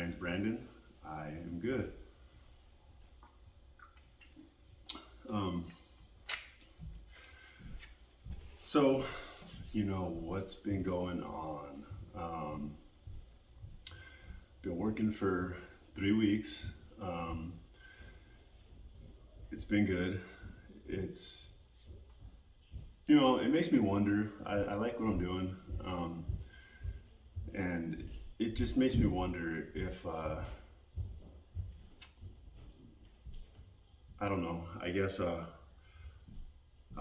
name's Brandon. I am good. Um, so, what's been going on? Um, been working for 3 weeks. Um, it's been good. It's, it makes me wonder. I like what I'm doing. And it just makes me wonder if, I don't know, I guess I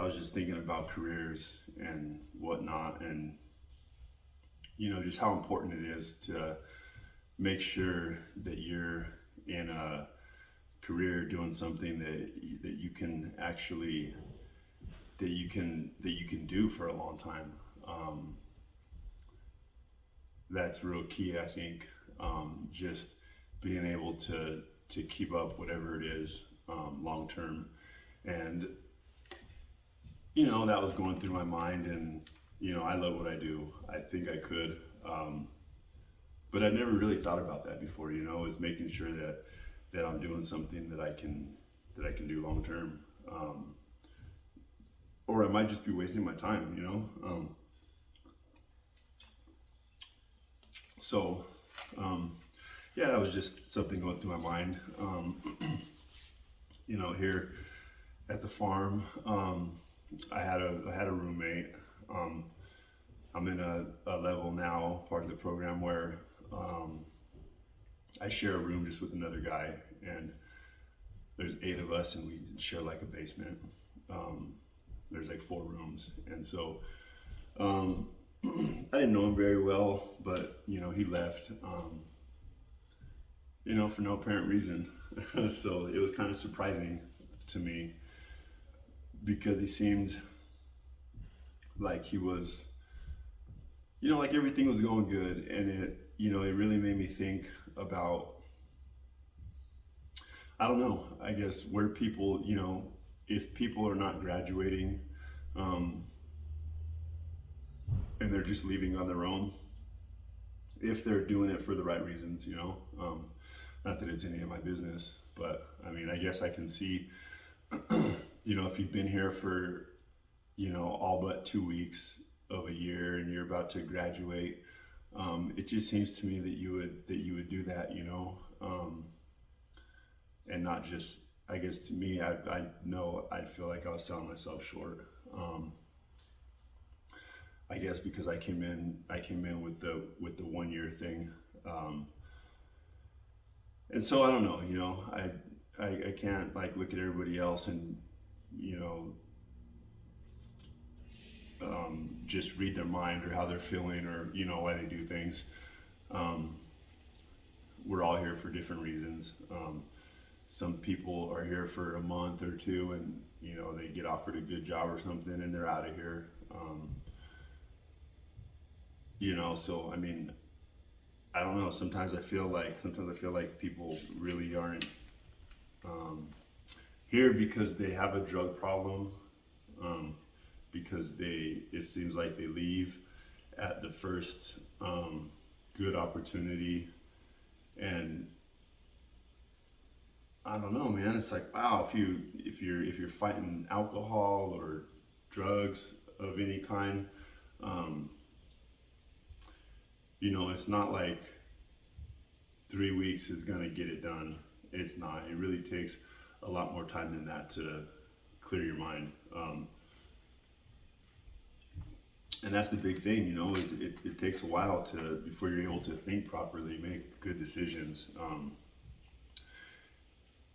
was just thinking about careers and whatnot, and just how important it is to make sure that you're in a career doing something that you can actually that you can do for a long time. Um, that's real key, I think. Just being able to keep up whatever it is long term, and that was going through my mind, and I love what I do. I think I could, but I never really thought about that before. Is making sure that I'm doing something that I can do long term, or I might just be wasting my time. So, yeah, that was just something going through my mind. Here at the farm, I had a roommate. Um, I'm in a level now, part of the program where um, I share a room just with another guy, and there's 8 of us, and we share like a basement. Um, there's like 4 rooms, and so um, I didn't know him very well, but he left, for no apparent reason. So it was kind of surprising to me because he seemed like he was, like everything was going good, and it really made me think about, I don't know, I guess where people, if people are not graduating, um, and they're just leaving on their own, if they're doing it for the right reasons, not that it's any of my business, but I mean, I guess I can see, if you've been here for, all but 2 weeks of a year and you're about to graduate, it just seems to me that you would do that, and not just, I guess to me, I know I'd feel like I was selling myself short. I guess because I came in with the 1 year thing, um, and so I don't know. I can't like look at everybody else and you know just read their mind or how they're feeling or why they do things. Um, we're all here for different reasons. Some people are here for a month or two, and they get offered a good job or something, and they're out of here. So I mean, I don't know. Sometimes I feel like people really aren't um, here because they have a drug problem. Um, because it seems like they leave at the first good opportunity, and I don't know, man. It's like, wow, if you're fighting alcohol or drugs of any kind, um, it's not like 3 weeks is gonna get it done. It's not. It really takes a lot more time than that to clear your mind. And that's the big thing, is it takes a while to before you're able to think properly, make good decisions,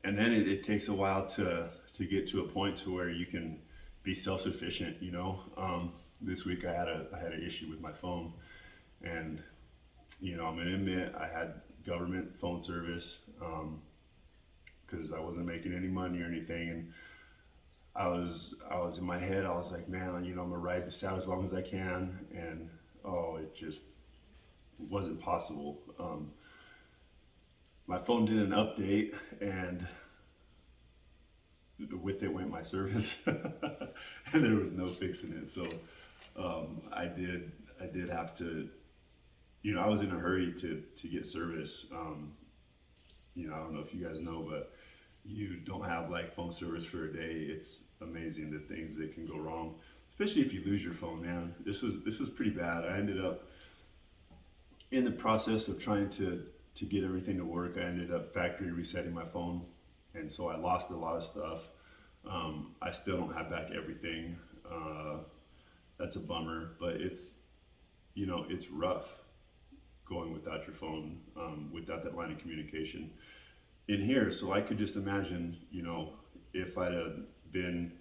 and then it takes a while to get to a point to where you can be self-sufficient. This week I had an issue with my phone, and I'm gonna admit I had government phone service because I wasn't making any money or anything, and I was in my head. I was like, man, I'm gonna ride this out as long as I can, and it just wasn't possible. My phone did an update, and with it went my service, and there was no fixing it. So I did have to. I was in a hurry to get service, I don't know if you guys know, but you don't have like phone service for a day, it's amazing the things that can go wrong, especially if you lose your phone, man. This was pretty bad. I ended up in the process of trying to get everything to work. I ended up factory resetting my phone, and so I lost a lot of stuff. I still don't have back everything. That's a bummer, but it's rough going without your phone, without that line of communication in here. So I could just imagine, if I'd have been,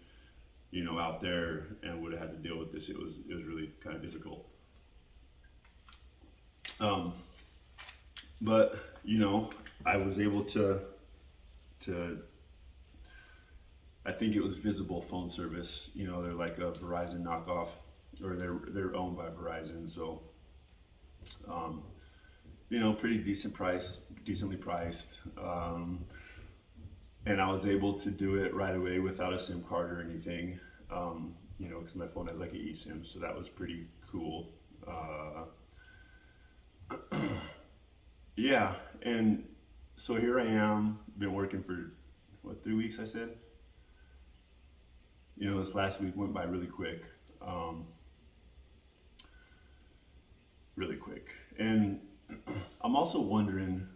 out there and would have had to deal with this, it was really kind of difficult. But I was able to I think it was Visible Phone Service. They're like a Verizon knockoff, or they're owned by Verizon. So, pretty decently priced. And I was able to do it right away without a SIM card or anything. Because my phone has like an eSIM, so that was pretty cool. Yeah, and so here I am. Been working for 3 weeks, I said. This last week went by really quick. Really quick. And I'm also wondering,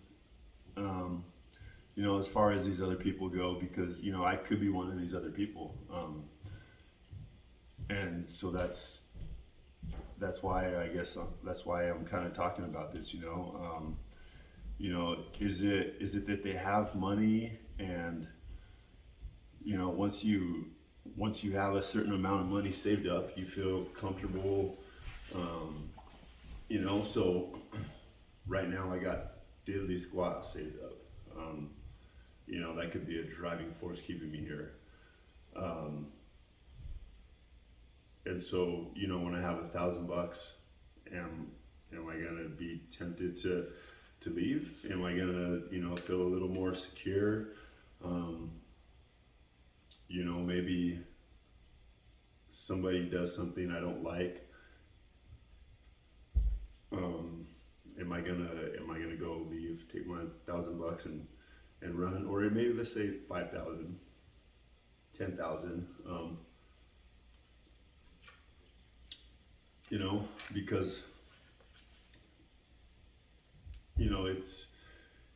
as far as these other people go, because, I could be one of these other people. And so that's why I guess that's why I'm kind of talking about this, is it that they have money, and, once you have a certain amount of money saved up, you feel comfortable, so right now I got diddly squat saved up. That could be a driving force keeping me here. And so, when I have $1,000, am I gonna be tempted to leave? Am I gonna, feel a little more secure? Maybe somebody does something I don't like. Am I gonna go leave, take my $1,000 and run? Or maybe let's say 5,000, 10,000. Because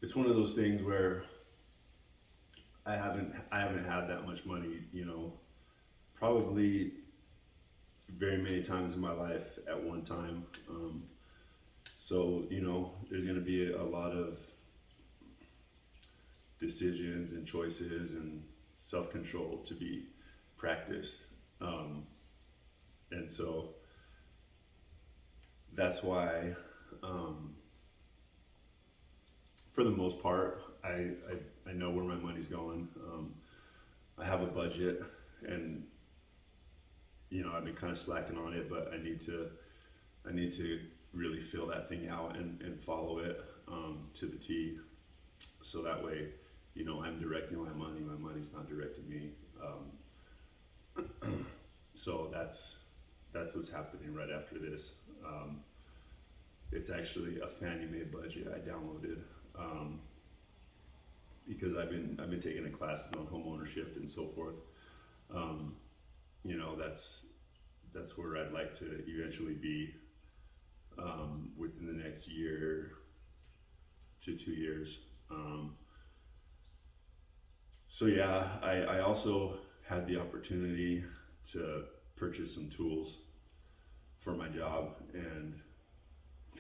it's one of those things where I haven't had that much money, probably very many times in my life at one time. So there's going to be a lot of decisions and choices and self-control to be practiced. And so that's why, for the most part, I know where my money's going. I have a budget, and I've been kind of slacking on it, but I need to really fill that thing out and follow it to the T, so that way I'm directing my money's not directing me. So that's what's happening right after this. It's actually a Fannie Mae budget I downloaded, because I've been taking the classes on home ownership and so forth. That's where I'd like to eventually be, within the next year to 2 years. So yeah, I also had the opportunity to purchase some tools for my job, and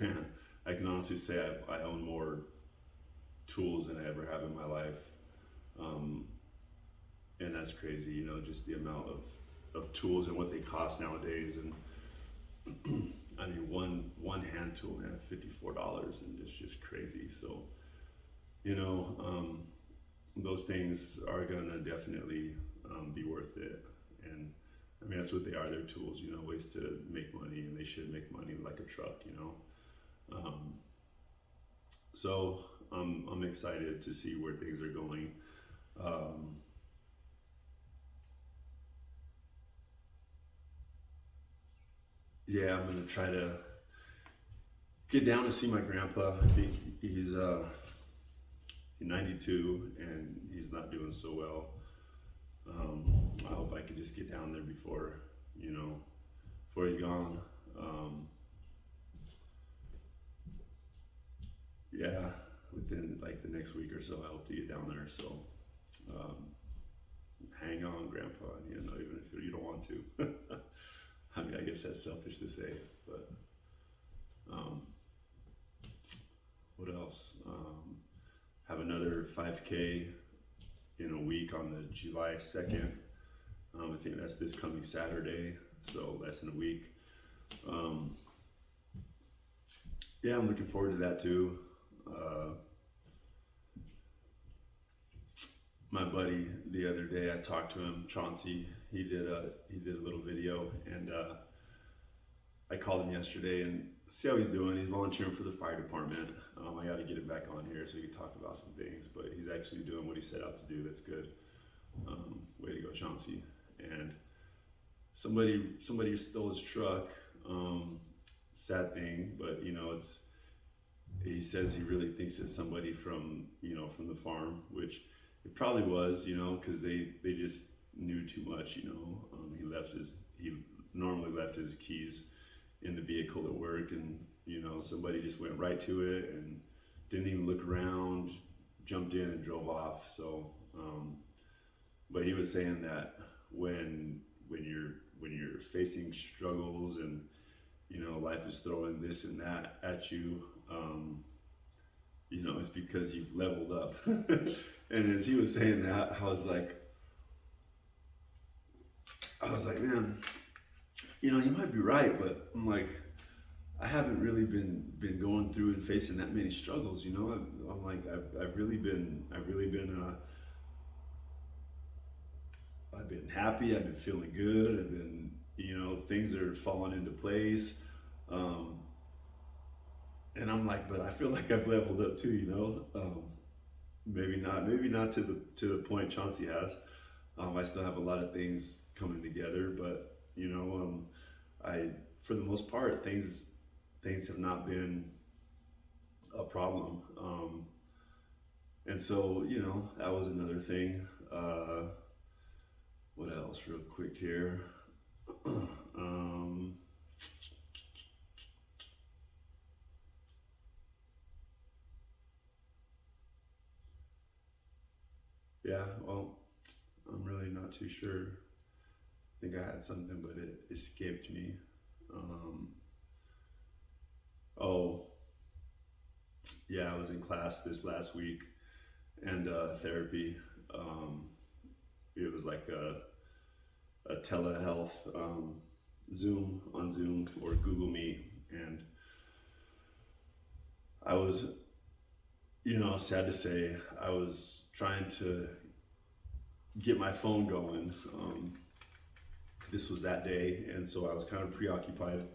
man, I can honestly say I own more tools than I ever have in my life. And that's crazy, just the amount of tools and what they cost nowadays. And I mean, one hand tool, man, $54, and it's just crazy. So, those things are gonna definitely be worth it. And I mean, that's what they are. They're tools, ways to make money, and they should make money like a truck, So I'm excited to see where things are going. Yeah, I'm gonna try to get down to see my grandpa. I think He's 92 and he's not doing so well. I hope I could just get down there before, before he's gone. Yeah, within like the next week or so, I hope to get down there. So, hang on, Grandpa. Even if you don't want to. I mean, I guess that's selfish to say, but what else? Have another 5K in a week on the July 2nd. I think that's this coming Saturday, so less than a week. Yeah, I'm looking forward to that too. My buddy the other day, I talked to him, Chauncey. He did a little video, and I called him yesterday and see how he's doing. He's volunteering for the fire department. I got to get him back on here so we can talk about some things. But he's actually doing what he set out to do. That's good. Way to go, Chauncey. And somebody stole his truck. Sad thing, but it's. He says he really thinks it's somebody from from the farm, which it probably was, because they just knew too much. He normally left his keys in the vehicle at work, and somebody just went right to it and didn't even look around, jumped in and drove off. So, but he was saying that when you're facing struggles and life is throwing this and that at you, it's because you've leveled up. And as he was saying that, I was like, man, you might be right, but I'm like, I haven't really been going through and facing that many struggles. I'm like, I've really been I've been happy. I've been feeling good. I've been, things are falling into place. And I'm like, but I feel like I've leveled up too, maybe not to the point Chauncey has. I still have a lot of things coming together, but for the most part, things have not been a problem. And so, that was another thing. What else real quick here? Yeah, well, I'm really not too sure. I think I had something, but it escaped me. Oh, yeah, I was in class this last week, and therapy. It was like a telehealth Zoom or Google Meet, and I was, sad to say, I was trying to get my phone going. This was that day, and so I was kind of preoccupied.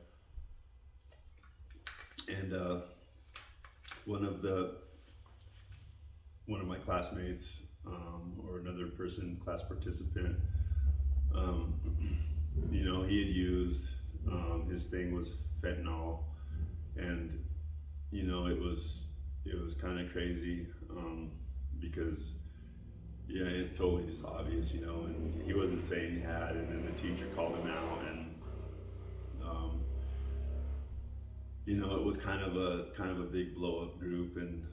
And one of my classmates, or another person, class participant, he had used, his thing was fentanyl, and it was kind of crazy, because it's totally just obvious, and he wasn't saying he had, and then the teacher called him out, and it was kind of a big blow up group, and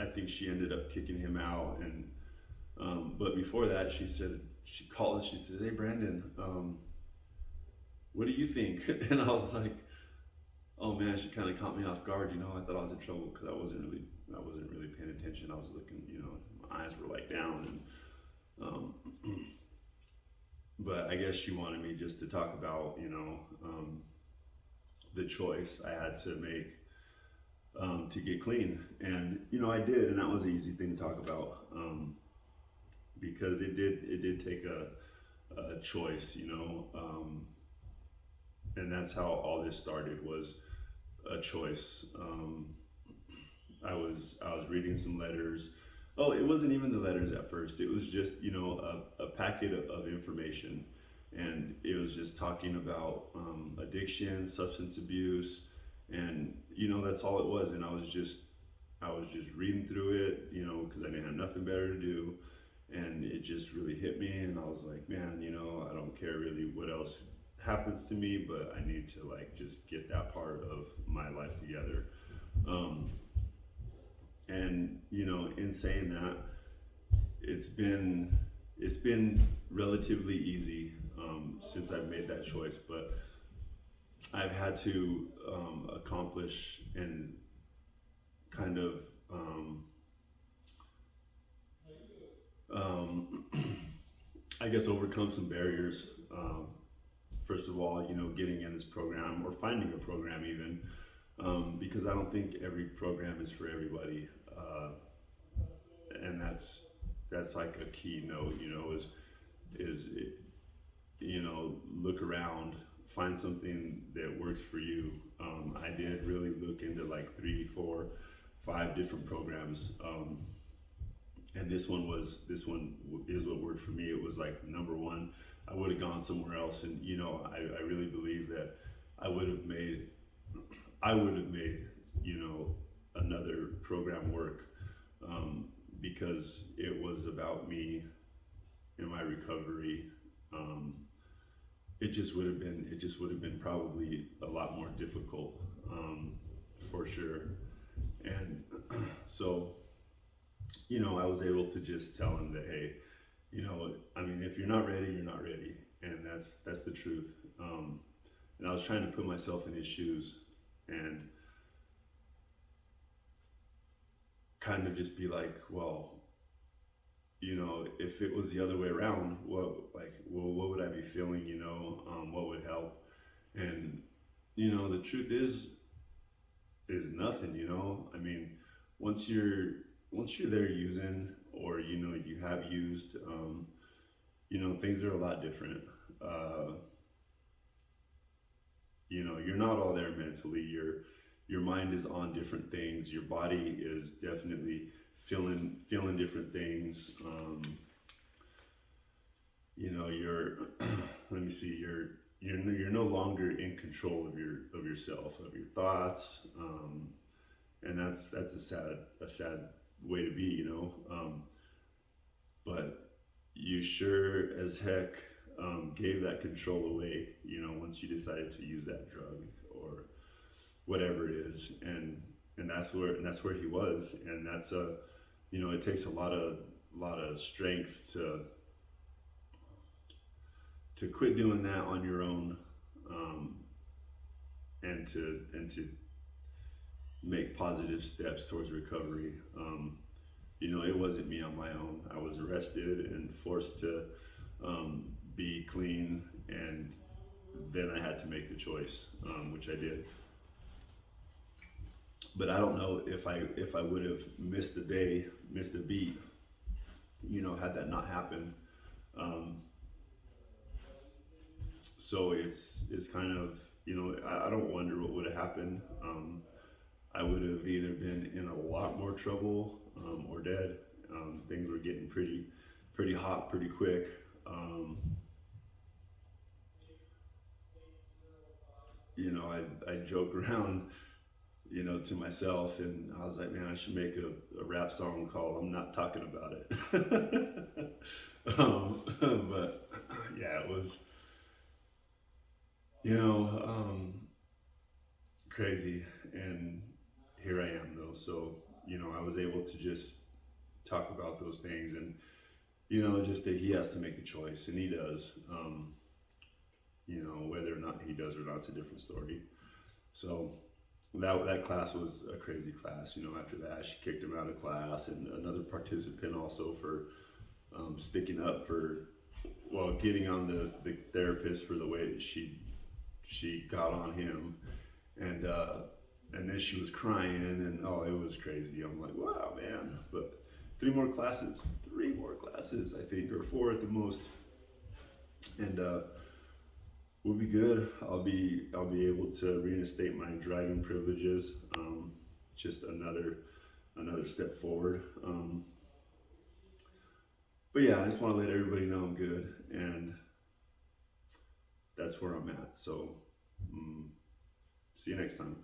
I think she ended up kicking him out, and but before that, she said, hey Brandon, what do you think? And I was like, oh man, she kind of caught me off guard. I thought I was in trouble because I wasn't really paying attention. I was looking, my eyes were like down, and but I guess she wanted me just to talk about, the choice I had to make to get clean, and I did, and that was an easy thing to talk about, because it did take a choice, and that's how all this started, was a choice. I was reading some letters. Oh, it wasn't even the letters at first. It was just a packet of information, and it was just talking about addiction, substance abuse, and that's all it was. And I I was just reading through it, you know, because I didn't have nothing better to do, and it just really hit me, and I was like, man, you know, I don't care really what else happens to me, but I need to like just get that part of my life together. Um, and you know, in saying that, it's been it's been relatively easy since I've made that choice, but I've had to accomplish and kind of um, I guess overcome some barriers. First of all, you know, getting in this program or finding a program even, because I don't think every program is for everybody, and that's like a key note. You know, is you know, look around, find something that works for you. I did really look into like 3, 4, 5 different programs, and this one is what worked for me. It was like number one. I would have gone somewhere else, and you know, I really believe that I would have made I would have made, you know, another program work, because it was about me and my recovery. Um, it just would have been probably a lot more difficult, for sure. And so, you know, I was able to just tell him that, hey, you know, I mean, if you're not ready, you're not ready, and that's the truth. And I was trying to put myself in his shoes and kind of just be like, well, you know, if it was the other way around, what would I be feeling? You know, what would help? And you know, the truth is nothing. You know, I mean, once you're once you're there using, or you know, you have used, you know, things are a lot different. Uh, you know, you're not all there mentally. Your mind is on different things. Your body is definitely feeling different things. You know, you're let me see, you're no longer in control of yourself, of your thoughts, and that's a sad way to be, you know. But you sure as heck gave that control away, you know, once you decided to use that drug or whatever it is, and that's where he was, and that's a, you know, it takes a lot of strength to quit doing that on your own, and to make positive steps towards recovery. You know, it wasn't me on my own. I was arrested and forced to be clean, and then I had to make the choice, which I did. But I don't know if I would have missed a day, missed a beat, you know, had that not happened. Um, so it's kind of, you know, I don't wonder what would have happened. I would have either been in a lot more trouble, or dead. Things were getting pretty hot pretty quick. You know, I joke around, you know, to myself, and I was like, man, I should make a rap song called "I'm Not Talking About It." But yeah, it was, you know, crazy, and here I am though. So you know, I was able to just talk about those things, and you know, just that he has to make the choice, and he does. You know, whether or not he does or not, it's a different story. So that class was a crazy class. You know, after that, she kicked him out of class, and another participant also for sticking up for, well, getting on the therapist for the way that she got on him, and and then she was crying, and oh, it was crazy. I'm like, wow, man. But three more classes, I think, or four at the most, and we'll be good. I'll be able to reinstate my driving privileges. Just another step forward. But yeah, I just want to let everybody know I'm good, and that's where I'm at. So, see you next time.